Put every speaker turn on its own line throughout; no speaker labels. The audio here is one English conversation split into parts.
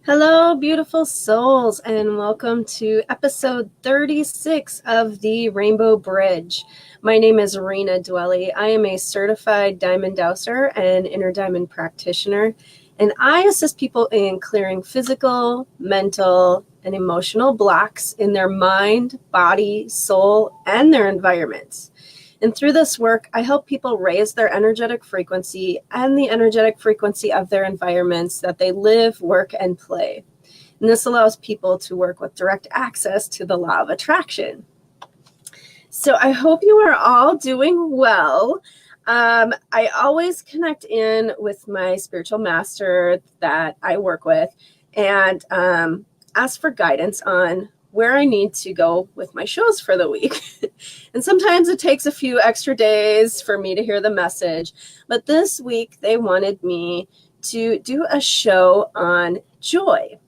Hello, beautiful souls, and welcome to episode 36 of the Rainbow Bridge. My name is Rena Dwelle. I am a certified diamond dowser and inner diamond practitioner, and I assist people in clearing physical, mental, and emotional blocks in their mind, body, soul, and their environments. And through this work, I help people raise their energetic frequency and the energetic frequency of their environments that they live, work, and play. And this allows people to work with direct access to the law of attraction. So I hope you are all doing well. I always connect in with my spiritual master that I work with and ask for guidance on where I need to go with my shows for the week. And sometimes it takes a few extra days for me to hear the message. But this week they wanted me to do a show on joy.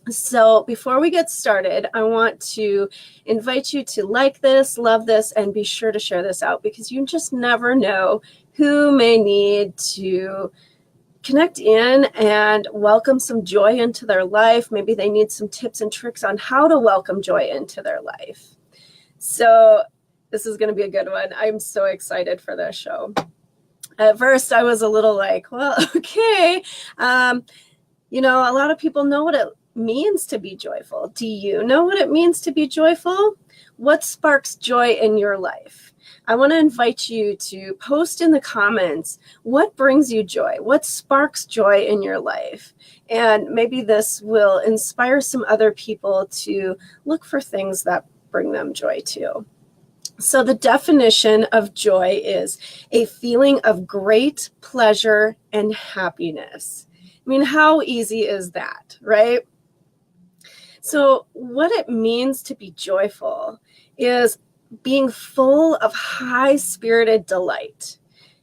So before we get started, I want to invite you to like this, love this, and be sure to share this out because you just never know who may need to connect in and welcome some joy into their life. Maybe they need some tips and tricks on how to welcome joy into their life. So this is going to be a good one. I'm so excited for this show. At first, I was a little like, well, okay. A lot of people know what it means to be joyful. Do you know what it means to be joyful? What sparks joy in your life? I want to invite you to post in the comments what brings you joy, what sparks joy in your life. And maybe this will inspire some other people to look for things that bring them joy too. So the definition of joy is a feeling of great pleasure and happiness. I mean, how easy is that, right? So what it means to be joyful is being full of high-spirited delight,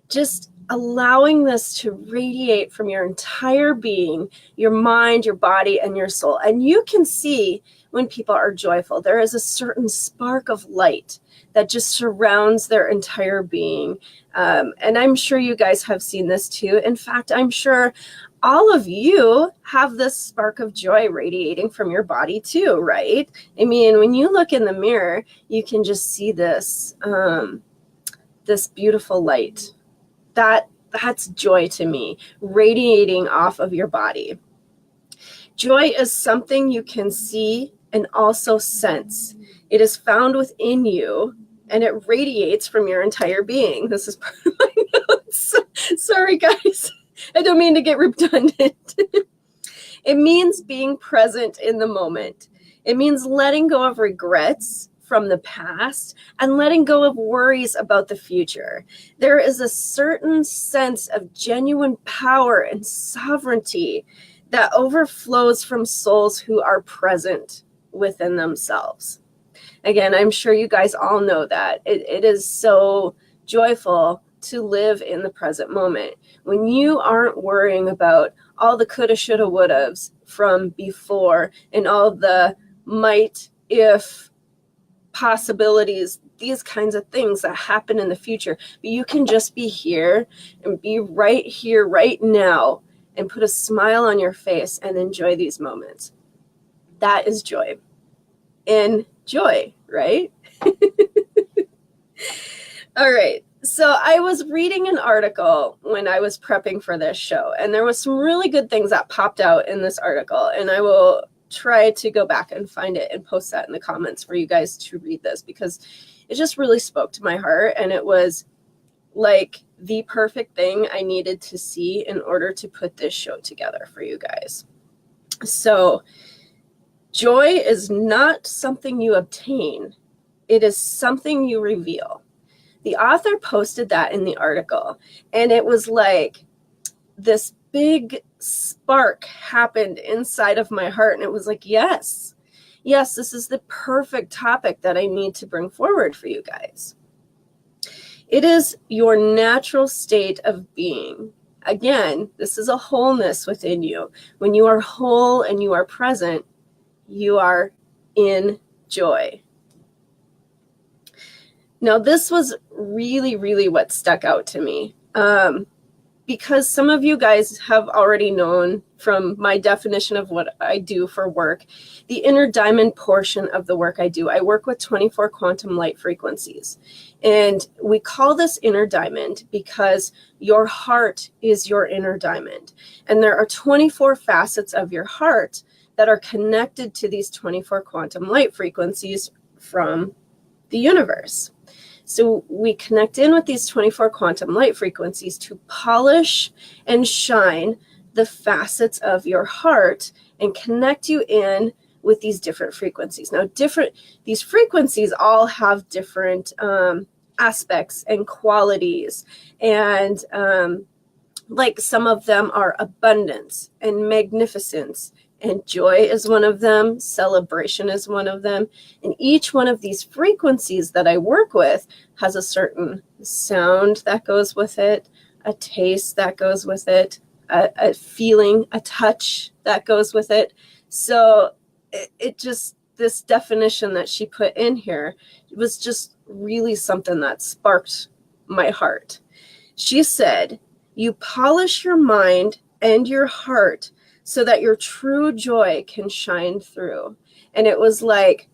just allowing this to radiate from your entire being, your mind, your body, and your soul. And you can see when people are joyful, there is a certain spark of light that just surrounds their entire being. And I'm sure you guys have seen this too. In fact, I'm sure all of you have this spark of joy radiating from your body too, right? I mean, when you look in the mirror, you can just see this, this beautiful light. That's joy to me, radiating off of your body. Joy is something you can see and also sense. It is found within you and it radiates from your entire being. This is part of my notes. Sorry, guys. I don't mean to get redundant. It means being present in the moment. It means letting go of regrets from the past and letting go of worries about the future. There is a certain sense of genuine power and sovereignty that overflows from souls who are present within themselves. Again, I'm sure you guys all know that. It is so joyful to live in the present moment. When you aren't worrying about all the coulda, shoulda, wouldas from before and all the might, if, possibilities, these kinds of things that happen in the future, but you can just be here and be right here, right now, and put a smile on your face and enjoy these moments. That is joy. Enjoy, right? All right. So I was reading an article when I was prepping for this show, and there was some really good things that popped out in this article, and I will try to go back and find it and post that in the comments for you guys to read this because it just really spoke to my heart, and it was like the perfect thing I needed to see in order to put this show together for you guys. So joy is not something you obtain. It is something you reveal. The author posted that in the article, and it was like this big spark happened inside of my heart, and it was like, yes, this is the perfect topic that I need to bring forward for you guys. It is your natural state of being. Again, this is a wholeness within you. When you are whole and you are present, you are in joy. Now, this was really, really what stuck out to me. because some of you guys have already known from my definition of what I do for work, the inner diamond portion of the work I do, I work with 24 quantum light frequencies. And we call this inner diamond because your heart is your inner diamond. And there are 24 facets of your heart that are connected to these 24 quantum light frequencies from the universe. So we connect in with these 24 quantum light frequencies to polish and shine the facets of your heart and connect you in with these different frequencies. Now, these frequencies all have different aspects and qualities, and like some of them are abundance and magnificence, and joy is one of them, celebration is one of them. And each one of these frequencies that I work with has a certain sound that goes with it, a taste that goes with it, a feeling, a touch that goes with it. So it just, this definition that she put in here was just really something that sparked my heart. She said, "You polish your mind and your heart so that your true joy can shine through." And it was like,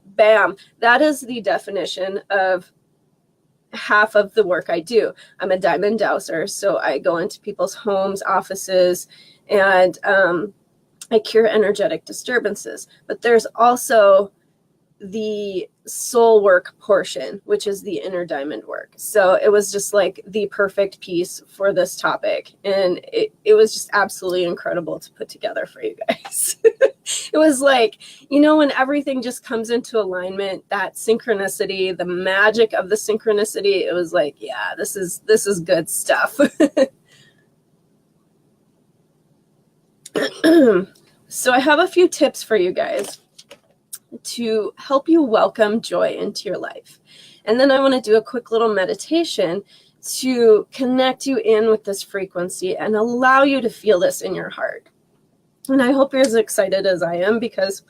bam, that is the definition of half of the work I do. I'm a diamond dowser, so I go into people's homes, offices, and I cure energetic disturbances. But there's also the soul work portion, which is the inner diamond work. So it was just like the perfect piece for this topic. And it was just absolutely incredible to put together for you guys. It was like, you know, when everything just comes into alignment, that synchronicity, the magic of the synchronicity, it was like, yeah, this is good stuff. So I have a few tips for you guys to help you welcome joy into your life. And then I want to do a quick little meditation to connect you in with this frequency and allow you to feel this in your heart. And I hope you're as excited as I am, because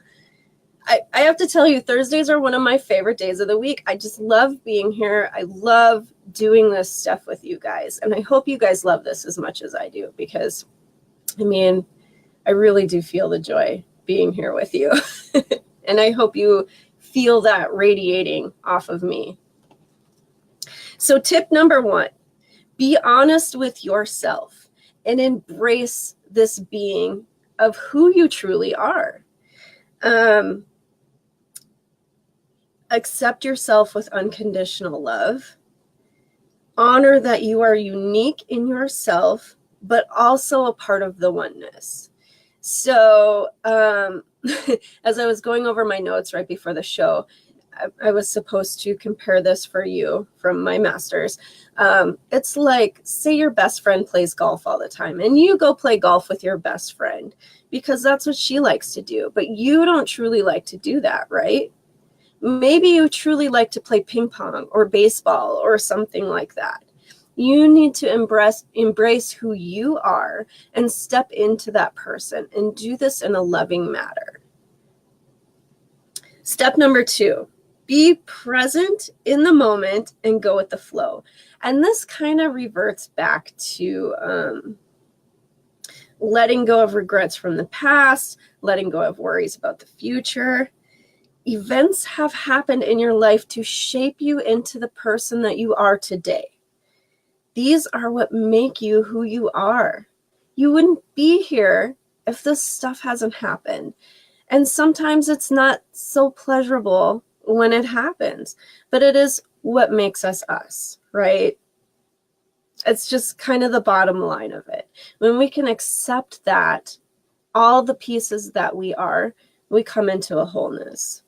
I have to tell you, Thursdays are one of my favorite days of the week. I just love being here. I love doing this stuff with you guys. And I hope you guys love this as much as I do, because, I mean, I really do feel the joy being here with you. And I hope you feel that radiating off of me. So tip number 1, be honest with yourself and embrace this being of who you truly are. Accept yourself with unconditional love. Honor that you are unique in yourself, but also a part of the oneness. So as I was going over my notes right before the show, I was supposed to compare this for you from my master's. It's like, say your best friend plays golf all the time, and you go play golf with your best friend because that's what she likes to do, but you don't truly like to do that, right? Maybe you truly like to play ping pong or baseball or something like that. You need to embrace who you are and step into that person and do this in a loving manner. Step number 2, be present in the moment and go with the flow. And this kind of reverts back to letting go of regrets from the past, letting go of worries about the future. Events have happened in your life to shape you into the person that you are today. These are what make you who you are. You wouldn't be here if this stuff hasn't happened. And sometimes it's not so pleasurable when it happens, but it is what makes us us, right? It's just kind of the bottom line of it. When we can accept that, all the pieces that we are, we come into a wholeness.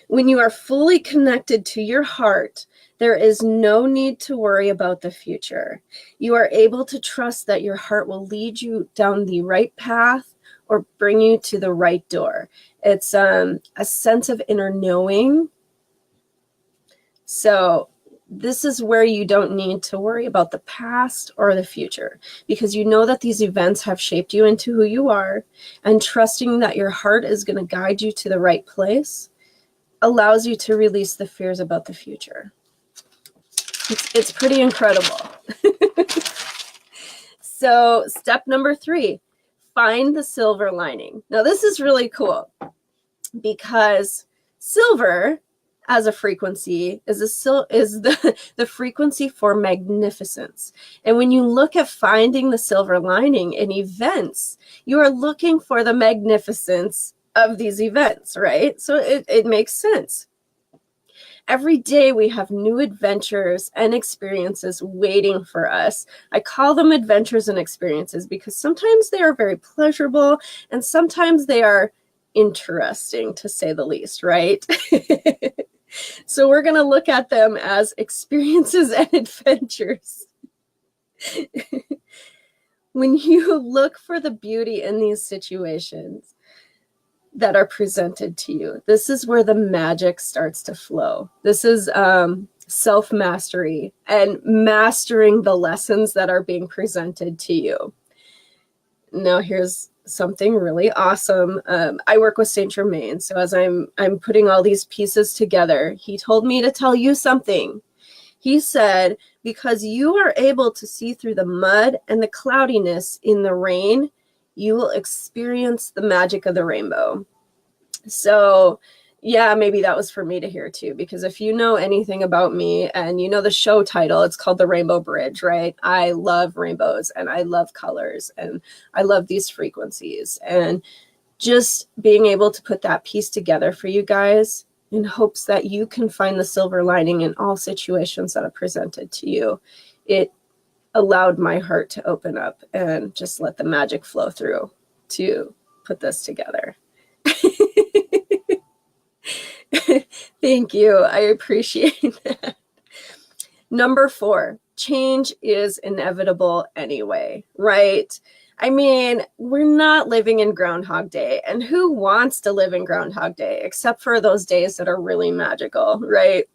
When you are fully connected to your heart, there is no need to worry about the future. You are able to trust that your heart will lead you down the right path or bring you to the right door. It's a sense of inner knowing. So this is where you don't need to worry about the past or the future, because you know that these events have shaped you into who you are, and trusting that your heart is going to guide you to the right place allows you to release the fears about the future. It's pretty incredible. So step number 3, find the silver lining. Now this is really cool because silver as a frequency is the frequency for magnificence. And when you look at finding the silver lining in events, you are looking for the magnificence of these events, right? So it makes sense. Every day we have new adventures and experiences waiting for us. I call them adventures and experiences because sometimes they are very pleasurable and sometimes they are interesting, to say the least, right? So we're going to look at them as experiences and adventures. When you look for the beauty in these situations that are presented to you, this is where the magic starts to flow. This is self-mastery and mastering the lessons that are being presented to you. Now here's something really awesome. I work with Saint Germain, so as I'm putting all these pieces together, he told me to tell you something. He said, because you are able to see through the mud and the cloudiness in the rain, you will experience the magic of the rainbow. So yeah, maybe that was for me to hear too, because if you know anything about me and you know the show title, it's called The Rainbow Bridge, right? I love rainbows and I love colors and I love these frequencies, and just being able to put that piece together for you guys in hopes that you can find the silver lining in all situations that are presented to you. It allowed my heart to open up and just let the magic flow through to put this together. Thank you. I appreciate that. Number 4, change is inevitable anyway, right? I mean, we're not living in Groundhog Day, and who wants to live in Groundhog Day except for those days that are really magical, right?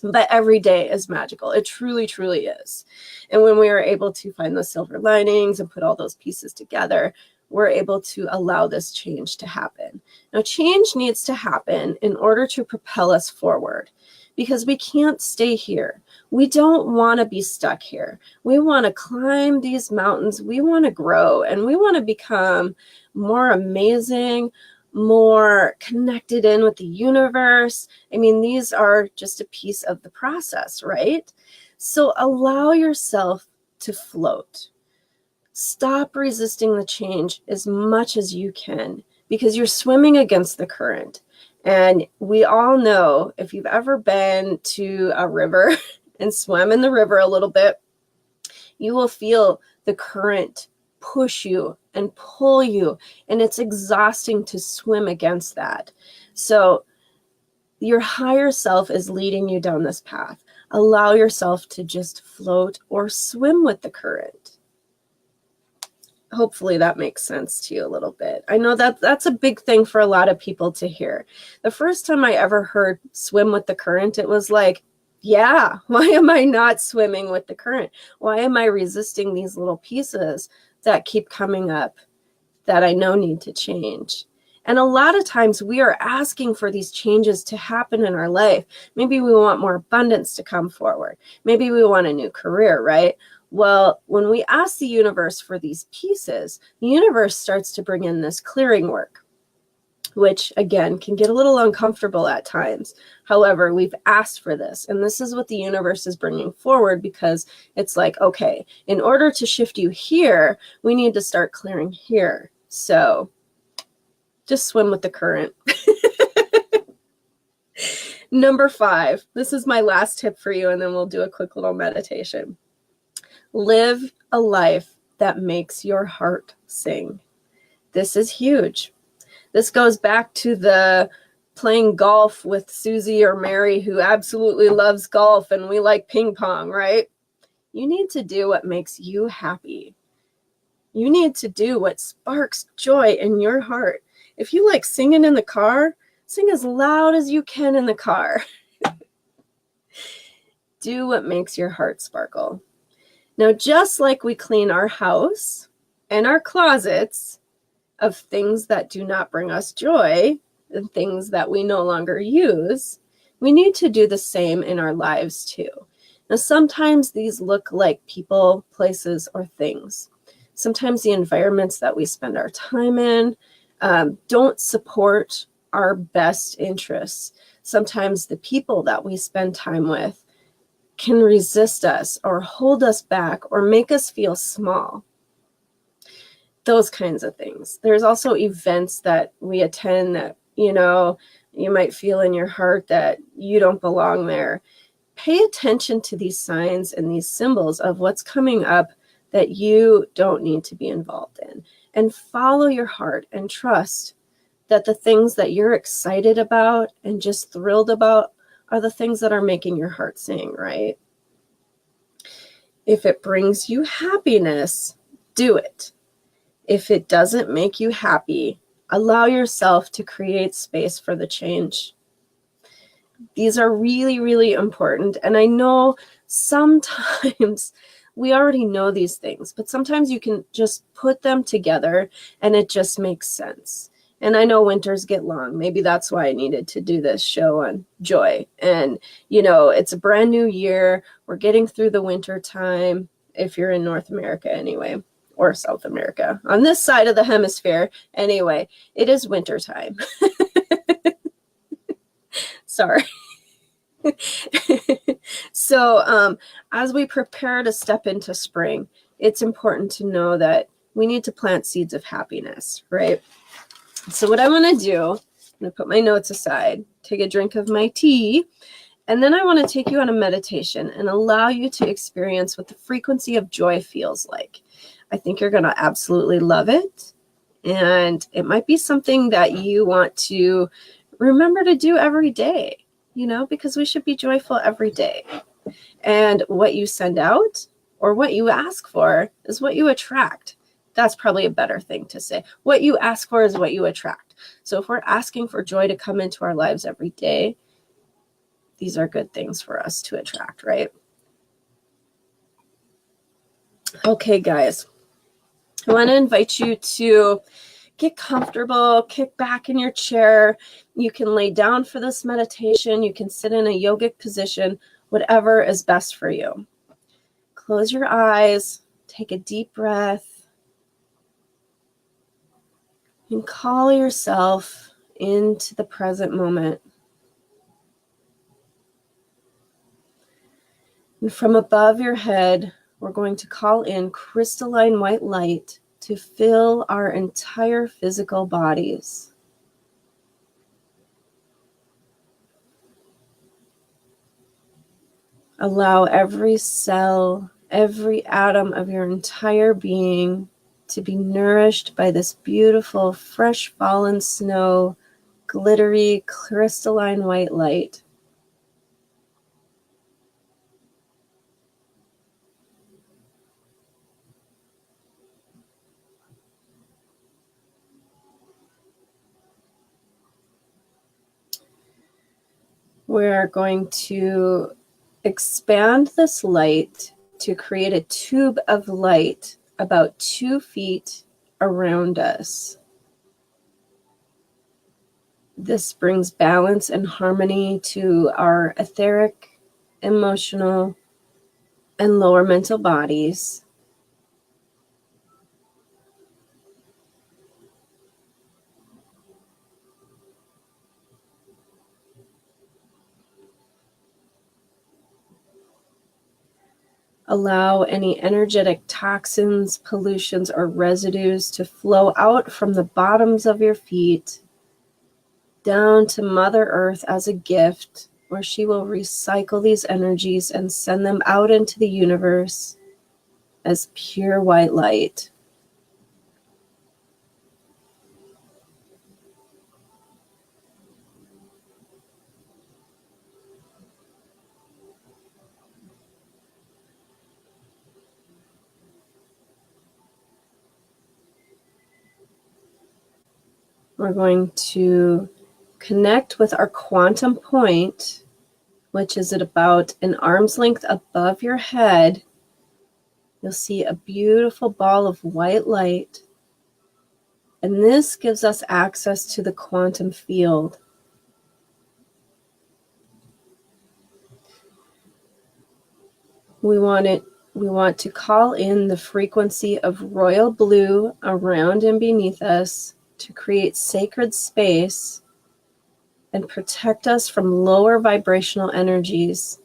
But every day is magical. It truly, truly is. And when we are able to find the silver linings and put all those pieces together, we're able to allow this change to happen. Now, change needs to happen in order to propel us forward because we can't stay here. We don't want to be stuck here. We want to climb these mountains. We want to grow and we want to become more amazing, more connected in with the universe. I mean, these are just a piece of the process, right? So allow yourself to float. Stop resisting the change as much as you can because you're swimming against the current. And we all know, if you've ever been to a river and swam in the river a little bit, you will feel the current push you and pull you, and it's exhausting to swim against that. So your higher self is leading you down this path. Allow yourself to just float or swim with the current. Hopefully that makes sense to you a little bit. I know that that's a big thing for a lot of people to hear. The first time I ever heard swim with the current, it was like, yeah, why am I not swimming with the current? Why am I resisting these little pieces that keep coming up that I know need to change? And a lot of times we are asking for these changes to happen in our life. Maybe we want more abundance to come forward. Maybe we want a new career, right? Well, when we ask the universe for these pieces, the universe starts to bring in this clearing work, which again can get a little uncomfortable at times. However, we've asked for this, and this is what the universe is bringing forward because it's like, okay, in order to shift you here, we need to start clearing here. So just swim with the current. Number 5, this is my last tip for you, and then we'll do a quick little meditation. Live a life that makes your heart sing. This is huge. This goes back to the playing golf with Susie or Mary, who absolutely loves golf, and we like ping pong, right? You need to do what makes you happy. You need to do what sparks joy in your heart. If you like singing in the car, sing as loud as you can in the car. Do what makes your heart sparkle. Now, just like we clean our house and our closets of things that do not bring us joy and things that we no longer use, we need to do the same in our lives too. Now, sometimes these look like people, places, or things. Sometimes the environments that we spend our time in don't support our best interests. Sometimes the people that we spend time with can resist us or hold us back or make us feel small. Those kinds of things. There's also events that we attend that, you might feel in your heart that you don't belong there. Pay attention to these signs and these symbols of what's coming up that you don't need to be involved in. And follow your heart and trust that the things that you're excited about and just thrilled about are the things that are making your heart sing, right? If it brings you happiness, do it. If it doesn't make you happy, allow yourself to create space for the change. These are really, really important. And I know sometimes we already know these things, but sometimes you can just put them together and it just makes sense. And I know winters get long. Maybe that's why I needed to do this show on joy. And, it's a brand new year. We're getting through the winter time, if you're in North America anyway, or South America. On this side of the hemisphere, anyway, it is winter time. Sorry. So as we prepare to step into spring, it's important to know that we need to plant seeds of happiness, right? So what I want to do, I'm going to put my notes aside, take a drink of my tea, and then I want to take you on a meditation and allow you to experience what the frequency of joy feels like. I think you're going to absolutely love it. And it might be something that you want to remember to do every day, because we should be joyful every day. And what you send out or what you ask for is what you attract. That's probably a better thing to say. What you ask for is what you attract. So if we're asking for joy to come into our lives every day, these are good things for us to attract, right? Okay, guys. I want to invite you to get comfortable, kick back in your chair. You can lay down for this meditation. You can sit in a yogic position, whatever is best for you. Close your eyes, take a deep breath, and call yourself into the present moment. And from above your head, we're going to call in crystalline white light to fill our entire physical bodies. Allow every cell, every atom of your entire being to be nourished by this beautiful, fresh fallen snow, glittery, crystalline white light. We're going to expand this light to create a tube of light about 2 feet around us. This brings balance and harmony to our etheric, emotional, and lower mental bodies. Allow any energetic toxins, pollutions, or residues to flow out from the bottoms of your feet down to Mother Earth as a gift, where she will recycle these energies and send them out into the universe as pure white light. We're going to connect with our quantum point, which is at about an arm's length above your head. You'll see a beautiful ball of white light, and this gives us access to the quantum field. We want we want to call in the frequency of royal blue around and beneath us to create sacred space and protect us from lower vibrational energies.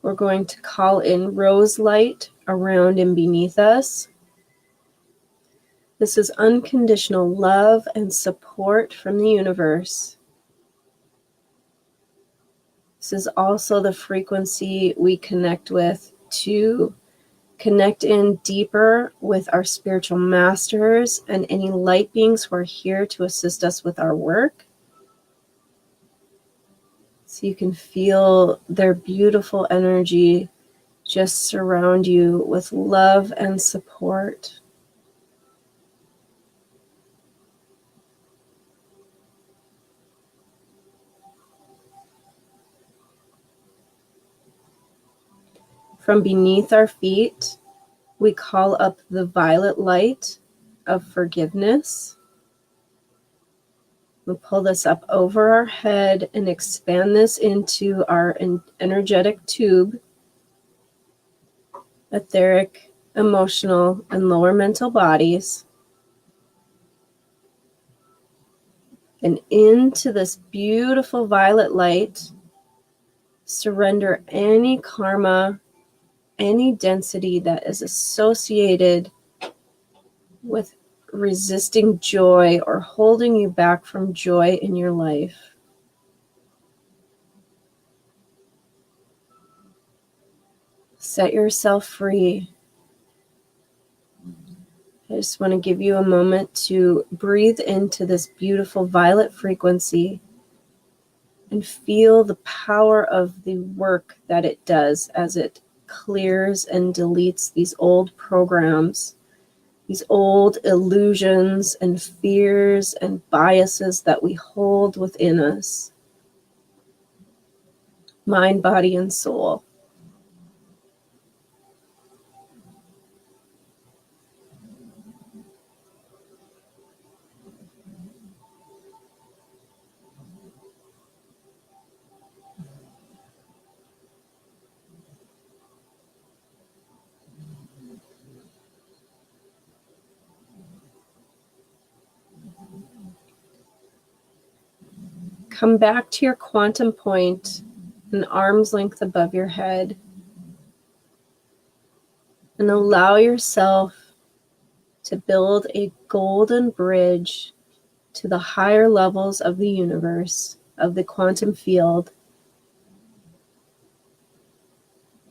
We're going to call in rose light around and beneath us. This is unconditional love and support from the universe. This is also the frequency we connect with to connect in deeper with our spiritual masters and any light beings who are here to assist us with our work. So you can feel their beautiful energy just surround you with love and support. From beneath our feet, we call up the violet light of forgiveness. We'll pull this up over our head and expand this into our energetic tube, etheric, emotional, and lower mental bodies. And into this beautiful violet light, surrender any karma, any density that is associated with resisting joy or holding you back from joy in your life. Set yourself free. I just want to give you a moment to breathe into this beautiful violet frequency and feel the power of the work that it does as it clears and deletes these old programs, these old illusions and fears and biases that we hold within us, mind, body, and soul. Come back to your quantum point, an arm's length above your head, and allow yourself to build a golden bridge to the higher levels of the universe, of the quantum field.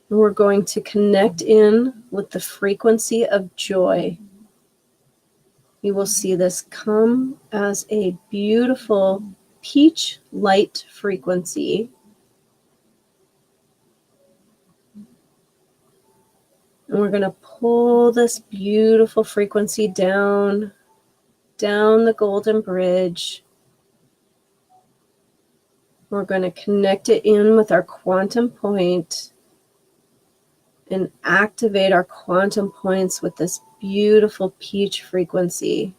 And we're going to connect in with the frequency of joy. You will see this come as a beautiful peach light frequency. And we're going to pull this beautiful frequency down the golden bridge. We're going to connect it in with our quantum point and activate our quantum points with this beautiful peach frequency.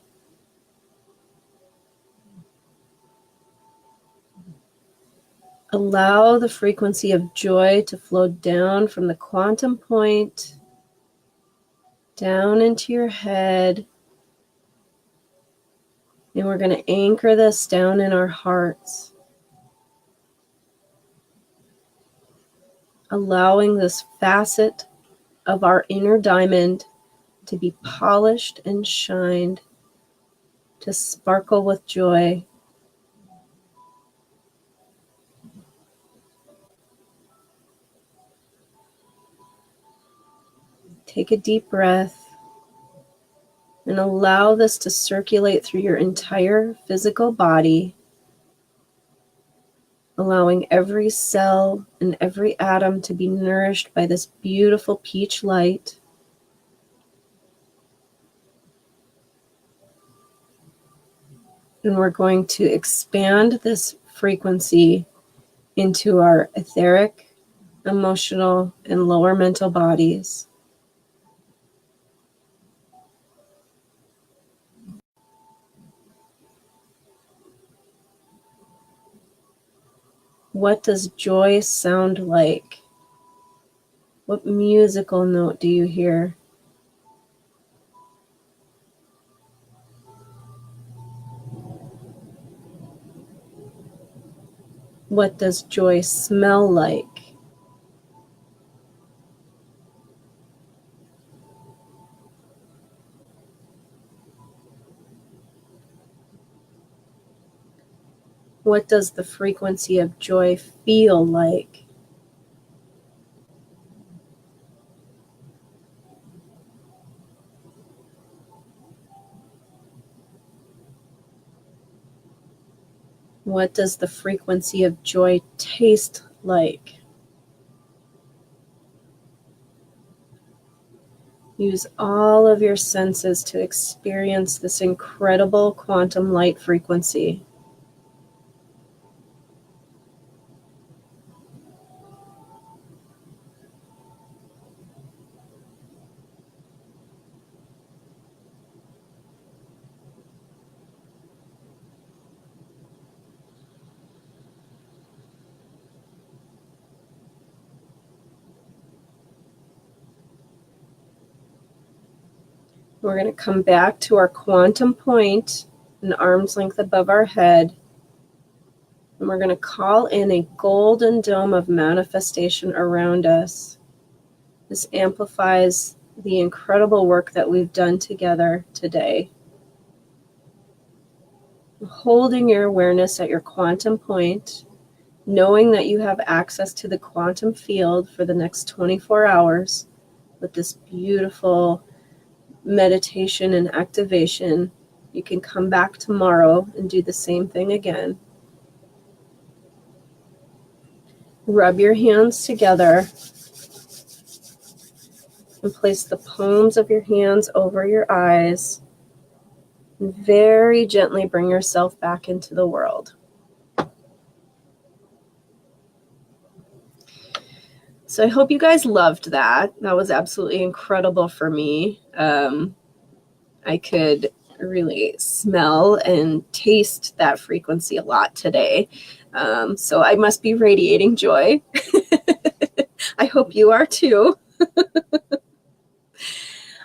Allow the frequency of joy to flow down from the quantum point, down into your head. And we're going to anchor this down in our hearts, allowing this facet of our inner diamond to be polished and shined, to sparkle with joy. Take a deep breath and allow this to circulate through your entire physical body, allowing every cell and every atom to be nourished by this beautiful peach light. And we're going to expand this frequency into our etheric, emotional, and lower mental bodies. What does joy sound like? What musical note do you hear? What does joy smell like? What does the frequency of joy feel like? What does the frequency of joy taste like? Use all of your senses to experience this incredible quantum light frequency. We're going to come back to our quantum point, an arm's length above our head. And we're going to call in a golden dome of manifestation around us. This amplifies the incredible work that we've done together today. Holding your awareness at your quantum point, knowing that you have access to the quantum field for the next 24 hours with this beautiful meditation and activation. You can come back tomorrow and do the same thing again. Rub your hands together and place the palms of your hands over your eyes and very gently bring yourself back into the world. So I hope you guys loved that. That was absolutely incredible for me. I could really smell and taste that frequency a lot today. So I must be radiating joy. I hope you are too.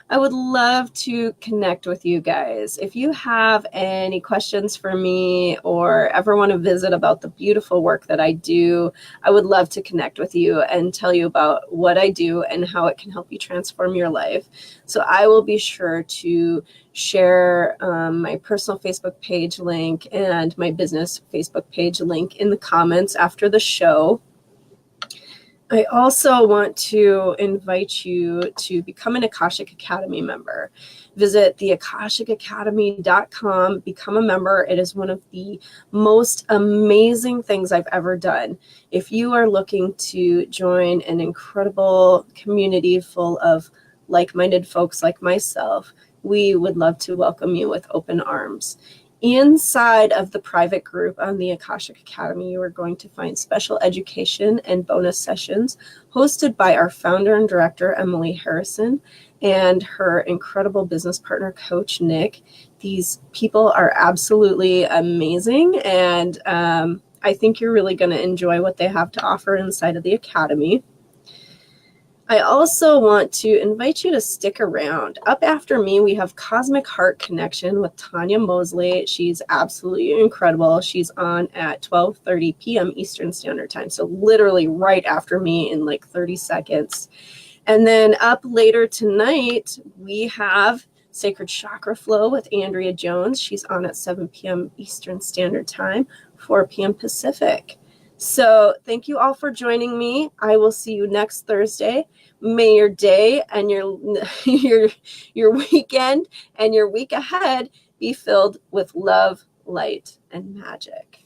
I would love to connect with you guys. If you have any questions for me or ever want to visit about the beautiful work that I do, I would love to connect with you and tell you about what I do and how it can help you transform your life. So I will be sure to share my personal Facebook page link and my business Facebook page link in the comments after the show. I also want to invite you to become an Akashic Academy member. Visit theakashicacademy.com, become a member. It is one of the most amazing things I've ever done. If you are looking to join an incredible community full of like-minded folks like myself, we would love to welcome you with open arms. Inside of the private group on the Akashic Academy, you are going to find special education and bonus sessions hosted by our founder and director, Emily Harrison, and her incredible business partner, Coach Nick. These people are absolutely amazing, and I think you're really going to enjoy what they have to offer inside of the Academy. I also want to invite you to stick around. Up after me, we have Cosmic Heart Connection with Tanya Mosley. She's absolutely incredible. She's on at 12:30 p.m. Eastern Standard Time. So literally right after me in like 30 seconds. And then up later tonight, we have Sacred Chakra Flow with Andrea Jones. She's on at 7 p.m. Eastern Standard Time, 4 p.m. Pacific. So thank you all for joining me. I will see you next Thursday. May your day and your weekend and your week ahead be filled with love, light, and magic.